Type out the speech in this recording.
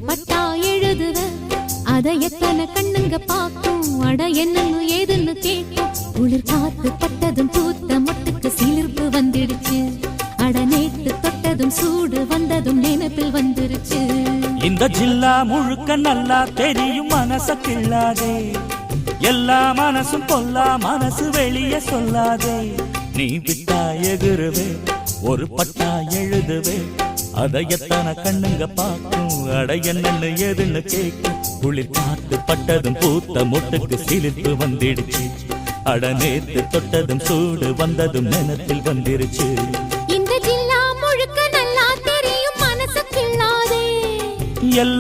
பட்டா எழுதுவ அத எத்தனை கண்ணுங்க பாக்கும் அட என்னன்னு ஏதுன்னு கேட்கும் குளிர் காத்து பட்டதும் பூத்த மொட்டுக்கு சிலிர்ப்பு வந்துடுச்சு அட நேத்து தொட்டதும் சூடு வந்ததும் நினைப்பில் வந்துருச்சு இந்த ஜில்லா முழுக்க நல்லா தெரியும் மனச கிள்ளாதே எல்லா மனசும் பொல்லா மனசு வெளியே சொல்லாதே நீ விட்டா எகுருவே ஒரு பட்டா எழுதுவே அத எத்தனை கண்ணுங்க பாக்கும் அட என்னன்னு ஏதுன்னு கேட்கும் குளிர் காத்து பட்டதும் பூத்த மொட்டுக்கு சிலிர்ப்பு வந்துடுச்சு அட நேத்து தொட்டதும் சூடு வந்ததும் நினைப்பில் வந்துருச்சு இந்த ஜில்லா முழுக்க நல்லா தெரியும் மனசு கிள்ளாதே எல்லா